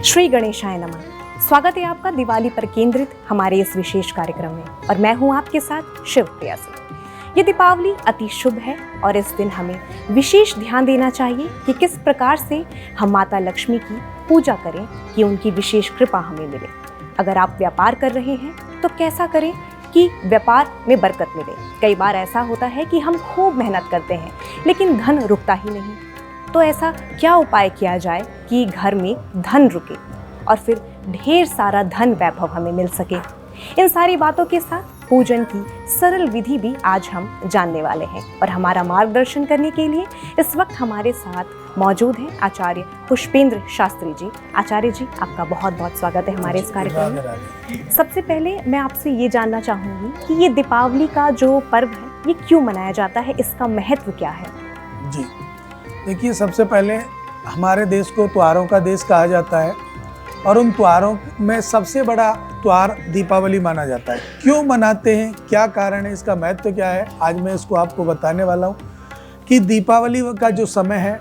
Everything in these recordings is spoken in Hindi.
श्री गणेशाय नमः। स्वागत है आपका दिवाली पर केंद्रित हमारे इस विशेष कार्यक्रम में और मैं हूं आपके साथ शिवप्रिया सिंह। ये दीपावली अति शुभ है और इस दिन हमें विशेष ध्यान देना चाहिए कि किस प्रकार से हम माता लक्ष्मी की पूजा करें कि उनकी विशेष कृपा हमें मिले। अगर आप व्यापार कर रहे हैं तो कैसा करें कि व्यापार में बरकत मिले। कई बार ऐसा होता है कि हम खूब मेहनत करते हैं लेकिन धन रुकता ही नहीं, तो ऐसा क्या उपाय किया जाए कि घर में धन रुके और फिर ढेर सारा धन वैभव हमें मिल सके। इन सारी बातों के साथ पूजन की सरल विधि भी आज हम जानने वाले हैं और हमारा मार्गदर्शन करने के लिए इस वक्त हमारे साथ मौजूद हैं आचार्य पुष्पेंद्र शास्त्री जी। आचार्य जी, आपका बहुत बहुत स्वागत है हमारे इस कार्यक्रम में। सबसे पहले मैं आपसे ये जानना चाहूँगी कि ये दीपावली का जो पर्व है ये क्यों मनाया जाता है, इसका महत्व क्या है? जी देखिए, सबसे पहले हमारे देश को त्योहारों का देश कहा जाता है और उन त्योहारों में सबसे बड़ा त्योहार दीपावली माना जाता है। क्यों मनाते हैं, क्या कारण है, इसका महत्व क्या है, आज मैं इसको आपको बताने वाला हूँ। कि दीपावली का जो समय है,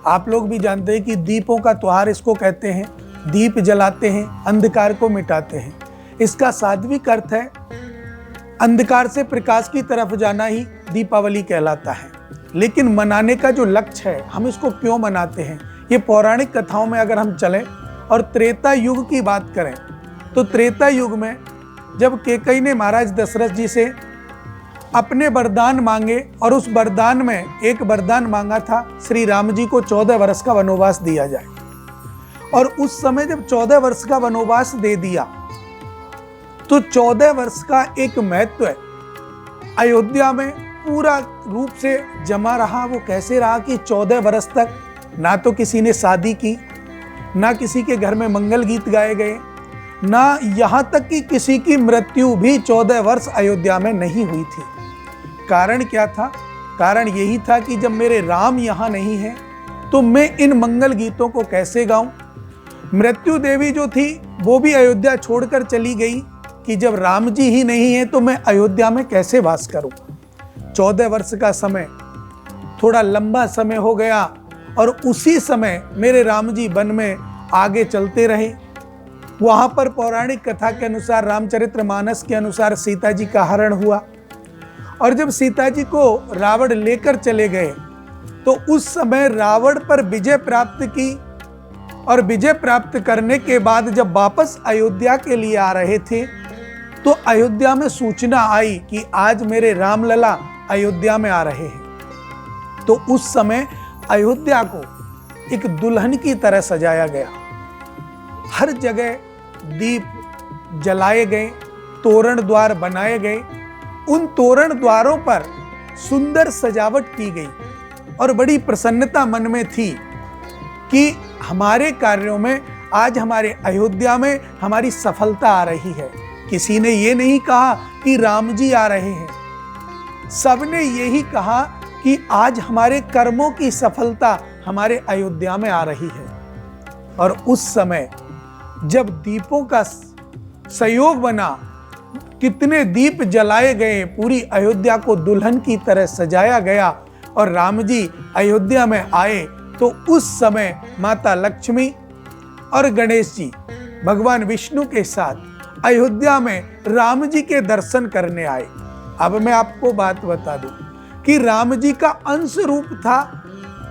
आप लोग भी जानते हैं कि दीपों का त्योहार इसको कहते हैं। दीप जलाते हैं, अंधकार को मिटाते हैं। इसका सात्विक अर्थ है अंधकार से प्रकाश की तरफ जाना ही दीपावली कहलाता है। लेकिन मनाने का जो लक्ष्य है, हम इसको क्यों मनाते हैं, ये पौराणिक कथाओं में अगर हम चलें और त्रेता युग की बात करें तो त्रेता युग में जब कैकेयी ने महाराज दशरथ जी से अपने वरदान मांगे और उस वरदान में एक वरदान मांगा था श्री राम जी को 14 वर्ष का वनवास दिया जाए, और उस समय जब 14 वर्ष का वनवास दे दिया तो 14 वर्ष का एक महत्व है अयोध्या में पूरा रूप से जमा रहा। वो कैसे रहा कि 14 वर्ष तक ना तो किसी ने शादी की, ना किसी के घर में मंगल गीत गाए गए, ना यहाँ तक कि किसी की मृत्यु भी 14 वर्ष अयोध्या में नहीं हुई थी। कारण क्या था? कारण यही था कि जब मेरे राम यहाँ नहीं है तो मैं इन मंगल गीतों को कैसे गाऊं। मृत्यु देवी जो थी वो भी अयोध्या छोड़कर चली गई कि जब राम जी ही नहीं है तो मैं अयोध्या में कैसे वास करूं। 14 वर्ष का समय थोड़ा लंबा समय हो गया और उसी समय मेरे राम जी वन में आगे चलते रहे। वहां पर पौराणिक कथा के अनुसार, रामचरितमानस के अनुसार सीता जी का हरण हुआ और जब सीता जी को रावण लेकर चले गए तो उस समय रावण पर विजय प्राप्त की और विजय प्राप्त करने के बाद जब वापस अयोध्या के लिए आ रहे थे तो अयोध्या में सूचना आई कि आज मेरे रामलला अयोध्या में आ रहे हैं। तो उस समय अयोध्या को एक दुल्हन की तरह सजाया गया। हर जगह दीप जलाए गए, तोरण द्वार बनाए गए। उन तोरण द्वारों पर सुंदर सजावट की गई और बड़ी प्रसन्नता मन में थी कि हमारे कार्यों में आज हमारे अयोध्या में हमारी सफलता आ रही है। किसी ने ये नहीं कहा कि राम जी आ रहे हैं, सबने यही कहा कि आज हमारे कर्मों की सफलता हमारे अयोध्या में आ रही है। और उस समय जब दीपों का संयोग बना, कितने दीप जलाए गए, पूरी अयोध्या को दुल्हन की तरह सजाया गया और राम जी अयोध्या में आए तो उस समय माता लक्ष्मी और गणेश जी भगवान विष्णु के साथ अयोध्या में राम जी के दर्शन करने आए। अब मैं आपको बात बता दूं कि राम जी का अंश रूप था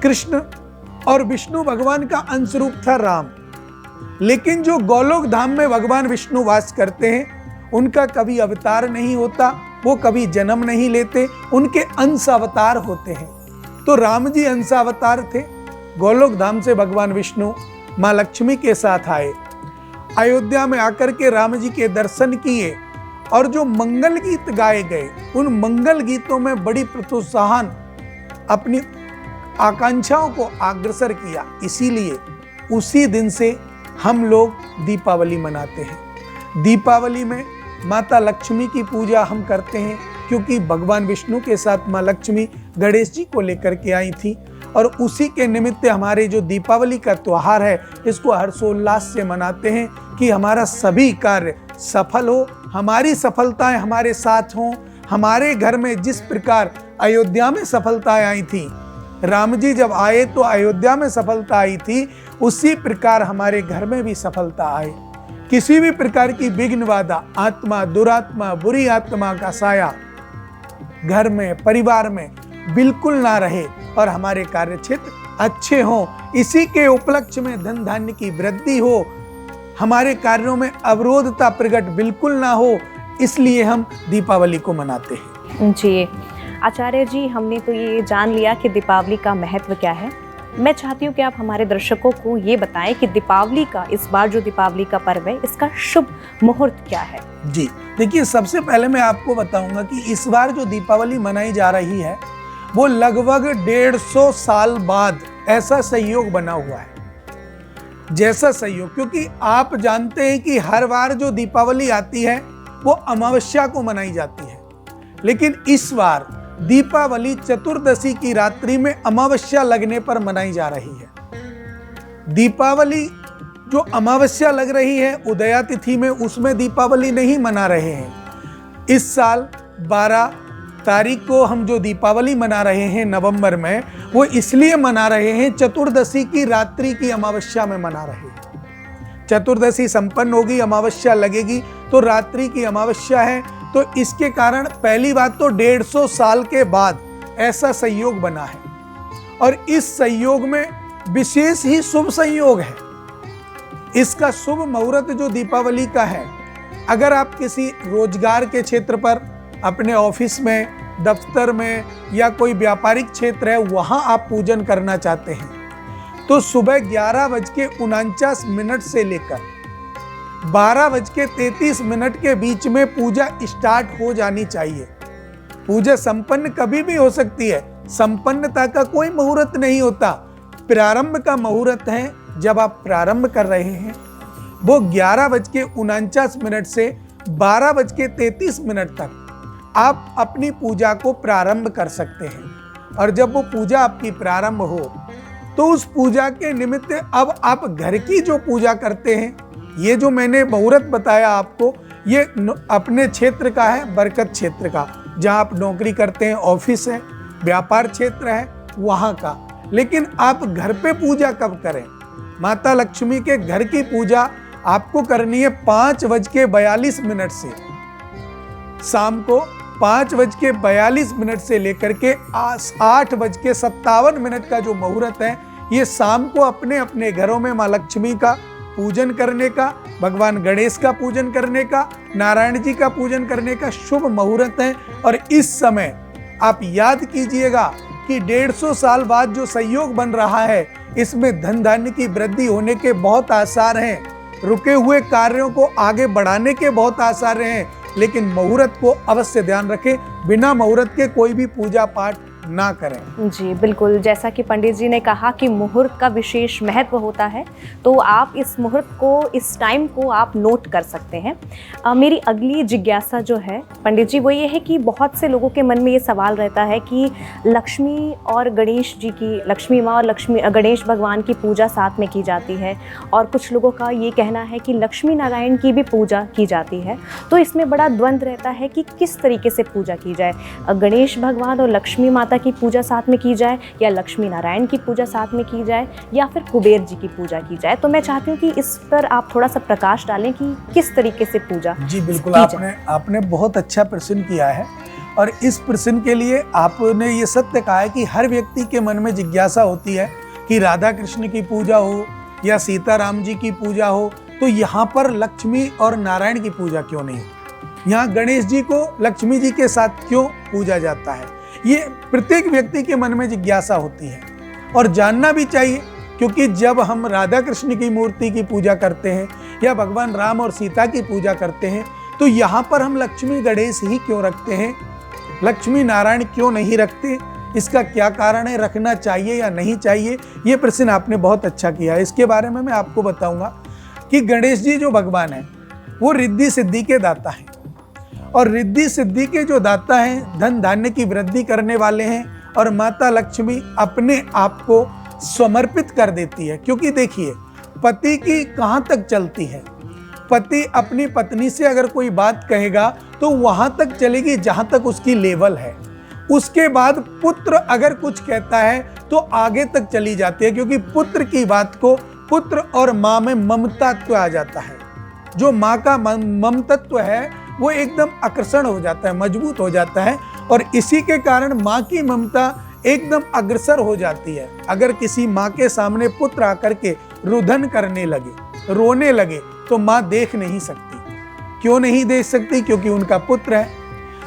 कृष्ण और विष्णु भगवान का अंश रूप था राम। लेकिन जो गोलोक धाम में भगवान विष्णु वास करते हैं उनका कभी अवतार नहीं होता, वो कभी जन्म नहीं लेते, उनके अंश अवतार होते हैं। तो राम जी अंश अवतार थे। गोलोक धाम से भगवान विष्णु माँ लक्ष्मी के साथ आए, अयोध्या में आकर के राम जी के दर्शन किए और जो मंगल गीत गाए गए उन मंगल गीतों में बड़ी प्रोत्साहन अपनी आकांक्षाओं को अग्रसर किया। इसीलिए उसी दिन से हम लोग दीपावली मनाते हैं। दीपावली में माता लक्ष्मी की पूजा हम करते हैं क्योंकि भगवान विष्णु के साथ माँ लक्ष्मी गणेश जी को लेकर के आई थी और उसी के निमित्त हमारे जो दीपावली का त्योहार है इसको हर्षोल्लास से मनाते हैं कि हमारा सभी कार्य सफल हो, हमारी सफलताएं हमारे साथ हों। हमारे घर में जिस प्रकार अयोध्या में सफलताएं आई थी राम जी जब आए तो अयोध्या में सफलता आई थी, उसी प्रकार हमारे घर में भी सफलता आए। किसी भी प्रकार की विघ्न बाधा, आत्मा, दुरात्मा, बुरी आत्मा का साया घर में, परिवार में बिल्कुल ना रहे और हमारे कार्य क्षेत्र अच्छे हों। इसी के उपलक्ष्य में धन धान्य की वृद्धि हो, हमारे कार्यों में अवरोधता प्रकट बिल्कुल ना हो, इसलिए हम दीपावली को मनाते हैं। जी आचार्य जी, हमने तो ये जान लिया कि दीपावली का महत्व क्या है। मैं चाहती हूँ कि आप हमारे दर्शकों को ये बताएं कि दीपावली का, इस बार जो दीपावली का पर्व है, इसका शुभ मुहूर्त क्या है। जी देखिए, सबसे पहले मैं आपको बताऊंगा कि इस बार जो दीपावली मनाई जा रही है वो लगभग 150 साल बाद ऐसा संयोग बना हुआ है। जैसा संयोग, क्योंकि आप जानते हैं कि हर बार जो दीपावली आती है वो अमावस्या को मनाई जाती है, लेकिन इस बार दीपावली चतुर्दशी की रात्रि में अमावस्या लगने पर मनाई जा रही है। दीपावली जो अमावस्या लग रही है उदया तिथि में, उसमें दीपावली नहीं मना रहे हैं। इस साल 12 तारीख को हम जो दीपावली मना रहे हैं नवंबर में, वो इसलिए मना रहे हैं, चतुर्दशी की रात्रि की अमावस्या में मना रहे हैं। चतुर्दशी संपन्न होगी, अमावस्या लगेगी, तो रात्रि की अमावस्या है, तो इसके कारण पहली बात तो 150 साल के बाद ऐसा संयोग बना है। और इस संयोग में विशेष ही शुभ संयोग है। इसका शुभ मुहूर्त जो दीपावली का है, अगर आप किसी रोजगार के क्षेत्र पर, अपने ऑफिस में, दफ्तर में या कोई व्यापारिक क्षेत्र है, वहां आप पूजन करना चाहते हैं, तो सुबह 11:49 से लेकर 12:33 के बीच में पूजा स्टार्ट हो जानी चाहिए। पूजा संपन्न कभी भी हो सकती है, संपन्नता का कोई मुहूर्त नहीं होता। प्रारंभ का मुहूर्त है, जब आप प्रारंभ कर रहे हैं वो 11:49 से 12:33 तक आप अपनी पूजा को प्रारंभ कर सकते हैं। और जब वो पूजा आपकी प्रारंभ हो तो उस पूजा के निमित्त अब आप घर की जो पूजा करते हैं, ये जो मैंने मुहूर्त बताया आपको, ये अपने क्षेत्र का है, बरकत क्षेत्र का, जहाँ आप नौकरी करते हैं, ऑफिस है, व्यापार क्षेत्र है, वहाँ का। लेकिन आप घर पे पूजा कब करें? माता लक्ष्मी के घर की पूजा आपको करनी है 5:42 से, शाम को 5:42 से लेकर के 8:57 का जो मुहूर्त है, ये शाम को अपने अपने घरों में माँ लक्ष्मी का पूजन करने का, भगवान गणेश का पूजन करने का, नारायण जी का पूजन करने का शुभ मुहूर्त है। और इस समय आप याद कीजिएगा कि 150 साल बाद जो संयोग बन रहा है, इसमें धन धान्य की वृद्धि होने के बहुत आसार हैं, रुके हुए कार्यों को आगे बढ़ाने के बहुत आसार हैं। लेकिन मुहूर्त को अवश्य ध्यान रखें, बिना मुहूर्त के कोई भी पूजा पाठ ना करें। जी बिल्कुल, जैसा कि पंडित जी ने कहा कि मुहूर्त का विशेष महत्व होता है, तो आप इस मुहूर्त को, इस टाइम को आप नोट कर सकते हैं। मेरी अगली जिज्ञासा जो है पंडित जी, वो ये है कि बहुत से लोगों के मन में ये सवाल रहता है कि लक्ष्मी और गणेश जी की, लक्ष्मी माँ और गणेश भगवान की पूजा साथ में की जाती है, और कुछ लोगों का ये कहना है कि लक्ष्मी नारायण की भी पूजा की जाती है। तो इसमें बड़ा द्वंद्व रहता है कि किस तरीके से पूजा की जाए, गणेश भगवान और लक्ष्मी माता की पूजा साथ में की जाए, या लक्ष्मी नारायण की पूजा साथ में की जाए, या फिर कुबेर जी की पूजा की जाए। तो मैं चाहती हूँ कि इस पर आप थोड़ा सा प्रकाश डालें कि किस तरीके से पूजा। जी बिल्कुल, आपने बहुत अच्छा प्रश्न किया है, और इस प्रश्न के लिए आपने ये सत्य कहा है कि हर व्यक्ति के मन में जिज्ञासा होती है कि राधा कृष्ण की पूजा हो या सीताराम जी की पूजा हो, तो यहाँ पर लक्ष्मी और नारायण की पूजा क्यों नहीं हो? यहाँ गणेश जी को लक्ष्मी जी के साथ क्यों पूजा जाता है? ये प्रत्येक व्यक्ति के मन में जिज्ञासा होती है, और जानना भी चाहिए, क्योंकि जब हम राधा कृष्ण की मूर्ति की पूजा करते हैं या भगवान राम और सीता की पूजा करते हैं, तो यहाँ पर हम लक्ष्मी गणेश ही क्यों रखते हैं, लक्ष्मी नारायण क्यों नहीं रखते? इसका क्या कारण है? रखना चाहिए या नहीं चाहिए? ये प्रश्न आपने बहुत अच्छा किया है। इसके बारे में मैं आपको बताऊंगा कि गणेश जी जो भगवान है, वो रिद्धि सिद्धि के दाता हैं, और रिद्धि सिद्धि के जो दाता हैं, धन धान्य की वृद्धि करने वाले हैं, और माता लक्ष्मी अपने आप को समर्पित कर देती है। क्योंकि देखिए, पति की कहाँ तक चलती है? पति अपनी पत्नी से अगर कोई बात कहेगा तो वहां तक चलेगी जहां तक उसकी लेवल है। उसके बाद पुत्र अगर कुछ कहता है तो आगे तक चली जाती है, क्योंकि पुत्र की बात को पुत्र और माँ में ममतात्व आ जाता है। जो माँ का ममतत्व है वो एकदम आकर्षण हो जाता है, मजबूत हो जाता है, और इसी के कारण माँ की ममता एकदम अग्रसर हो जाती है। अगर किसी माँ के सामने पुत्र आकर के रुदन करने लगे, रोने लगे, तो माँ देख नहीं सकती। क्यों नहीं देख सकती? क्योंकि उनका पुत्र है।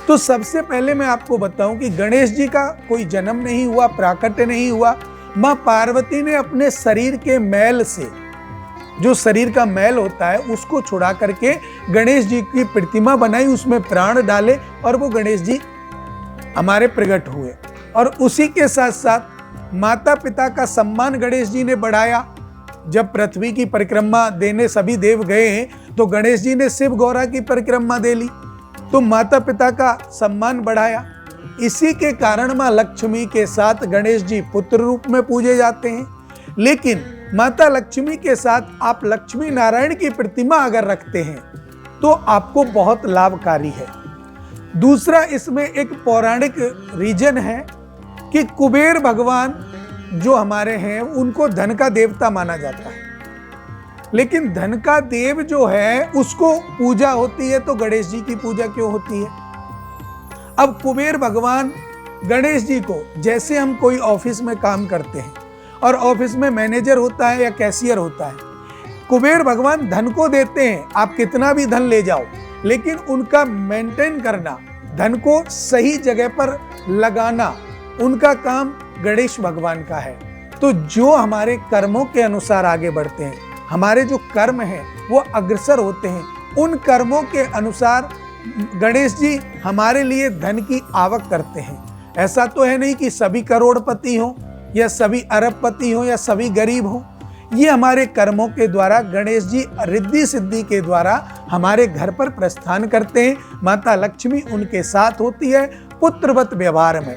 तो सबसे पहले मैं आपको बताऊं कि गणेश जी का कोई जन्म नहीं हुआ, प्राकट्य नहीं हुआ। माँ पार्वती ने अपने शरीर के मैल से, जो शरीर का मैल होता है, उसको छुड़ा करके गणेश जी की प्रतिमा बनाई, उसमें प्राण डाले और वो गणेश जी हमारे प्रकट हुए। और उसी के साथ साथ माता पिता का सम्मान गणेश जी ने बढ़ाया। जब पृथ्वी की परिक्रमा देने सभी देव गए तो गणेश जी ने शिव गौरा की परिक्रमा दे ली, तो माता पिता का सम्मान बढ़ाया। इसी के कारण माँ लक्ष्मी के साथ गणेश जी पुत्र रूप में पूजे जाते हैं। लेकिन माता लक्ष्मी के साथ आप लक्ष्मी नारायण की प्रतिमा अगर रखते हैं तो आपको बहुत लाभकारी है। दूसरा, इसमें एक पौराणिक रीजन है कि कुबेर भगवान जो हमारे हैं उनको धन का देवता माना जाता है, लेकिन धन का देव जो है उसको पूजा होती है, तो गणेश जी की पूजा क्यों होती है? अब कुबेर भगवान गणेश जी को, जैसे हम कोई ऑफिस में काम करते हैं और ऑफिस में मैनेजर होता है या कैशियर होता है, कुबेर भगवान धन को देते हैं, आप कितना भी धन ले जाओ, लेकिन उनका मेंटेन करना, धन को सही जगह पर लगाना, उनका काम गणेश भगवान का है। तो जो हमारे कर्मों के अनुसार आगे बढ़ते हैं, हमारे जो कर्म हैं वो अग्रसर होते हैं, उन कर्मों के अनुसार गणेश जी हमारे लिए धन की आवक करते हैं। ऐसा तो है नहीं कि सभी करोड़पति हो या सभी अरबपति हो या सभी गरीब हो। ये हमारे कर्मों के द्वारा गणेश जी रिद्धि सिद्धि के द्वारा हमारे घर पर प्रस्थान करते हैं। माता लक्ष्मी उनके साथ होती है पुत्रवत व्यवहार में,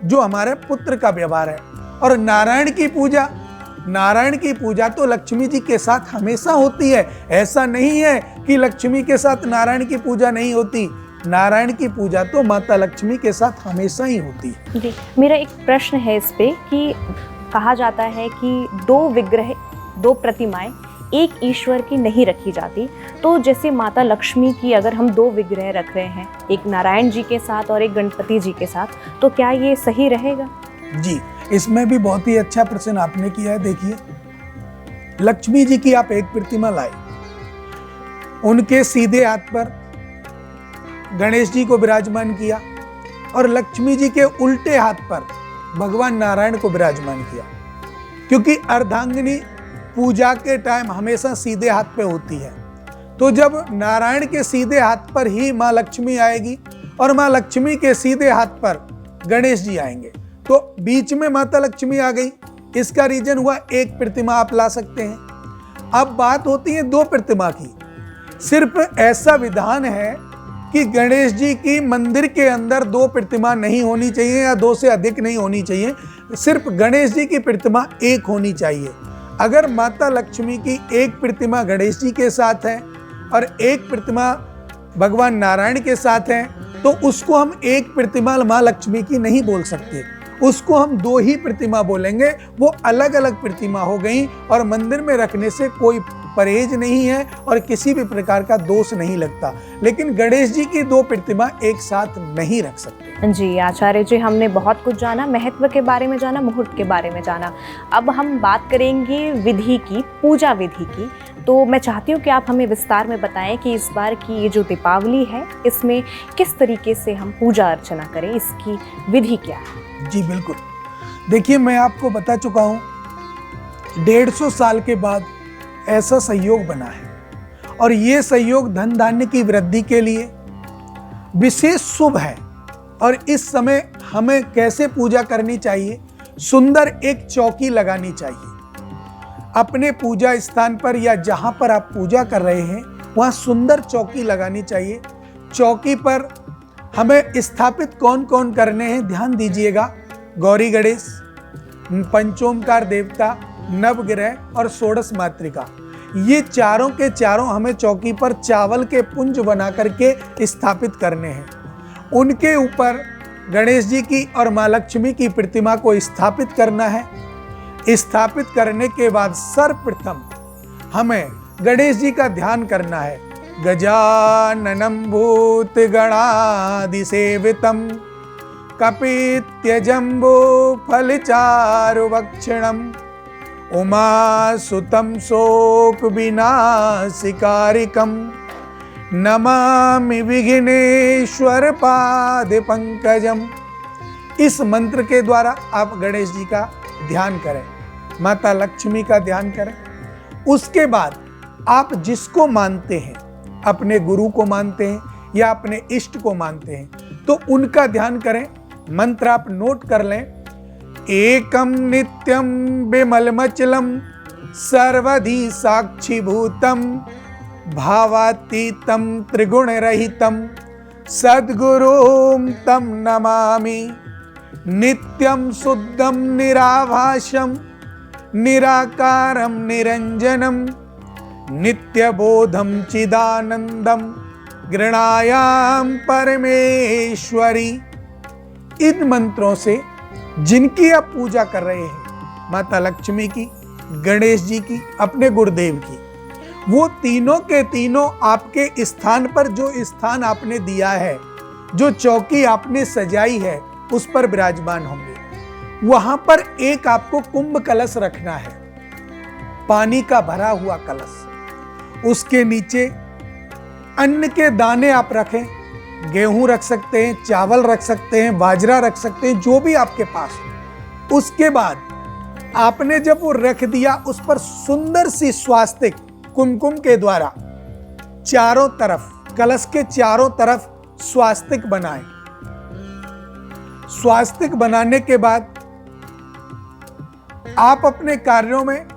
जो हमारे पुत्र का व्यवहार है। और नारायण की पूजा तो लक्ष्मी जी के साथ हमेशा होती है। ऐसा नहीं है कि लक्ष्मी के साथ नारायण की पूजा नहीं होती। नारायण की पूजा तो माता लक्ष्मी के साथ हमेशा ही होती है। जी, मेरा एक प्रश्न है इस पे कि कहा जाता है कि दो प्रतिमाएं एक ईश्वर की नहीं रखी जाती। तो जैसे माता लक्ष्मी की अगर हम 2 विग्रह रख रहे हैं, एक नारायण जी के साथ और एक गणपति जी के साथ, तो क्या ये सही रहेगा? जी, इसमें भी बहुत ही अच्छा प्रश्न आपने किया है। देखिए, लक्ष्मी जी की आप एक प्रतिमा लाए, उनके सीधे हाथ पर गणेश जी को विराजमान किया और लक्ष्मी जी के उल्टे हाथ पर भगवान नारायण को विराजमान किया, क्योंकि अर्धांगिनी पूजा के टाइम हमेशा सीधे हाथ पे होती है। तो जब नारायण के सीधे हाथ पर ही माँ लक्ष्मी आएगी और माँ लक्ष्मी के सीधे हाथ पर गणेश जी आएंगे, तो बीच में माता लक्ष्मी आ गई। इसका रीजन हुआ एक प्रतिमा आप ला सकते हैं। अब बात होती है 2 प्रतिमा की। सिर्फ ऐसा विधान है कि गणेश जी की मंदिर के अंदर 2 प्रतिमा नहीं होनी चाहिए या 2 से अधिक नहीं होनी चाहिए। सिर्फ गणेश जी की प्रतिमा एक होनी चाहिए। अगर माता लक्ष्मी की एक प्रतिमा गणेश जी के साथ है और एक प्रतिमा भगवान नारायण के साथ है, तो उसको हम एक प्रतिमा माँ लक्ष्मी की नहीं बोल सकते, उसको हम 2 ही प्रतिमा बोलेंगे। वो अलग अलग प्रतिमा हो गई और मंदिर में रखने से कोई परहेज नहीं है और किसी भी प्रकार का दोष नहीं लगता। लेकिन गणेश जी की 2 प्रतिमा एक साथ नहीं रख सकते। जी आचार्य जी, हमने बहुत कुछ जाना, महत्व के बारे में जाना, मुहूर्त के बारे में जाना। अब हम बात करेंगे विधि की, पूजा विधि की। तो मैं चाहती हूँ कि आप हमें विस्तार में बताएं कि इस बार की ये जो दीपावली है, इसमें किस तरीके से हम पूजा अर्चना करें, इसकी विधि क्या है? जी बिल्कुल। देखिए, मैं आपको बता चुका हूँ 150 साल के बाद ऐसा सहयोग बना है और ये सहयोग धन धान्य की वृद्धि के लिए विशेष शुभ है। और इस समय हमें कैसे पूजा करनी चाहिए? सुंदर एक चौकी लगानी चाहिए अपने पूजा स्थान पर या जहां पर आप पूजा कर रहे हैं, वहां सुंदर चौकी लगानी चाहिए। चौकी पर हमें स्थापित कौन कौन करने हैं, ध्यान दीजिएगा। गौरी गणेश, पंचोमकार देवता, नवग्रह और षोडश मातृका, ये चारों के चारों हमें चौकी पर चावल के पुंज बना करके स्थापित करने हैं। उनके ऊपर गणेश जी की और माँ लक्ष्मी की प्रतिमा को स्थापित करना है। स्थापित करने के बाद सर्वप्रथम हमें गणेश जी का ध्यान करना है। गजाननं भूतगणाधिसेवितं कपित्यजम्बो फलचारुभक्षणम् उमासुतं शोकविनाशिकारिकं नमामि विघ्नेश्वर पाद पंकजम। इस मंत्र के द्वारा आप गणेश जी का ध्यान करें, माता लक्ष्मी का ध्यान करें। उसके बाद आप जिसको मानते हैं, अपने गुरु को मानते हैं या अपने इष्ट को मानते हैं, तो उनका ध्यान करें। मंत्र आप नोट कर लें। एकम नित्यम विमलमचलम सर्वधि साक्षीभूतम भावातीतम त्रिगुण रहितम सद्गुरुं तम नमामि। नित्यं शुद्धं निराभासं निराकारं निरंजनम नित्यबोधं चिदानंदम गृणायाम परमेश्वरी। इन मंत्रों से जिनकी आप पूजा कर रहे हैं, माता लक्ष्मी की, गणेश जी की, अपने गुरुदेव की, वो तीनों के तीनों आपके स्थान पर, जो स्थान आपने दिया है, जो चौकी आपने सजाई है, उस पर विराजमान होंगे। वहां पर एक आपको कुंभ कलश रखना है, पानी का भरा हुआ कलश। उसके नीचे अन्न के दाने आप रखें। गेहूं रख सकते हैं, चावल रख सकते हैं, बाजरा रख सकते हैं, जो भी आपके पास हो। उसके बाद आपने जब वो रख दिया, उस पर सुंदर सी स्वास्तिक कुमकुम के द्वारा चारों तरफ, कलश के चारों तरफ स्वास्तिक बनाएं। स्वास्तिक बनाने के बाद आप अपने कार्यों में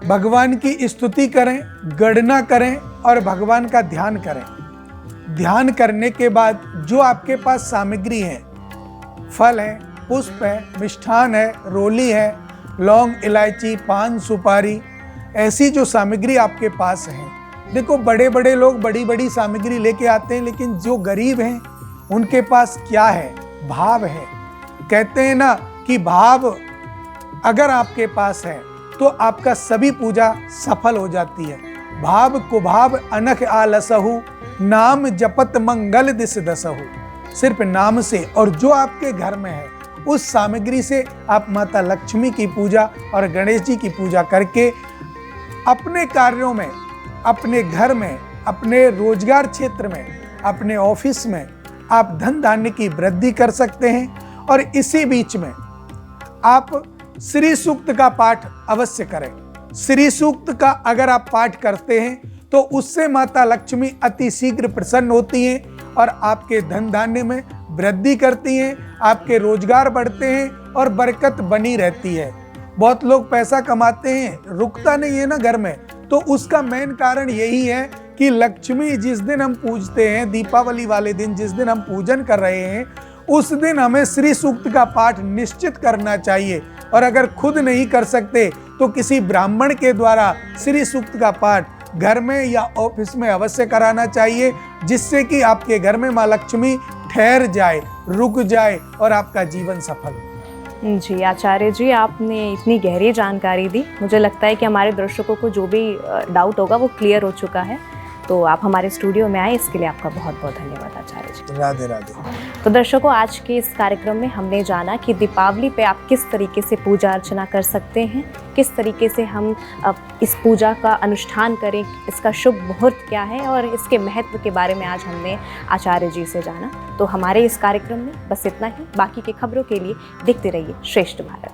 भगवान की स्तुति करें, गणना करें और भगवान का ध्यान करें। ध्यान करने के बाद जो आपके पास सामग्री है, फल है, पुष्प है, मिष्ठान है, रोली है, लौंग, इलायची, पान, सुपारी, ऐसी जो सामग्री आपके पास है। देखो, बड़े बड़े लोग बड़ी बड़ी सामग्री लेके आते हैं, लेकिन जो गरीब हैं उनके पास क्या है? भाव है। कहते हैं ना कि भाव अगर आपके पास है तो आपका सभी पूजा सफल हो जाती है। भाव कुभाव अनख आलसहु नाम जपत मंगल दिस दसहु। सिर्फ नाम से और जो आपके घर में है उस सामग्री से आप माता लक्ष्मी की पूजा और गणेश जी की पूजा करके अपने कार्यों में, अपने घर में, अपने रोजगार क्षेत्र में, अपने ऑफिस में आप धन धान्य की वृद्धि कर सकते हैं। और इसी बीच में आप श्री सूक्त का पाठ अवश्य करें। श्री सूक्त का अगर आप पाठ करते हैं तो उससे माता लक्ष्मी अति शीघ्र प्रसन्न होती हैं और आपके धन धान्य में वृद्धि करती हैं, आपके रोजगार बढ़ते हैं और बरकत बनी रहती है। बहुत लोग पैसा कमाते हैं, रुकता नहीं है ना घर में, तो उसका मेन कारण यही है कि लक्ष्मी जिस दिन हम पूजते हैं, दीपावली वाले दिन जिस दिन हम पूजन कर रहे हैं, उस दिन हमें श्री सूक्त का पाठ निश्चित करना चाहिए। और अगर खुद नहीं कर सकते तो किसी ब्राह्मण के द्वारा श्री सूक्त का पाठ घर में या ऑफिस में अवश्य कराना चाहिए, जिससे कि आपके घर में माँ लक्ष्मी ठहर जाए, रुक जाए और आपका जीवन सफल हो। जी आचार्य जी, आपने इतनी गहरी जानकारी दी। मुझे लगता है कि हमारे दर्शकों को जो भी डाउट होगा वो क्लियर हो चुका है। तो आप हमारे स्टूडियो में आए, इसके लिए आपका बहुत बहुत धन्यवाद आचार्य जी। राधे राधे। तो दर्शकों, आज के इस कार्यक्रम में हमने जाना कि दीपावली पे आप किस तरीके से पूजा अर्चना कर सकते हैं, किस तरीके से हम इस पूजा का अनुष्ठान करें, इसका शुभ मुहूर्त क्या है और इसके महत्व के बारे में आज हमने आचार्य जी से जाना। तो हमारे इस कार्यक्रम में बस इतना ही। बाकी की खबरों के लिए देखते रहिए श्रेष्ठ भारत।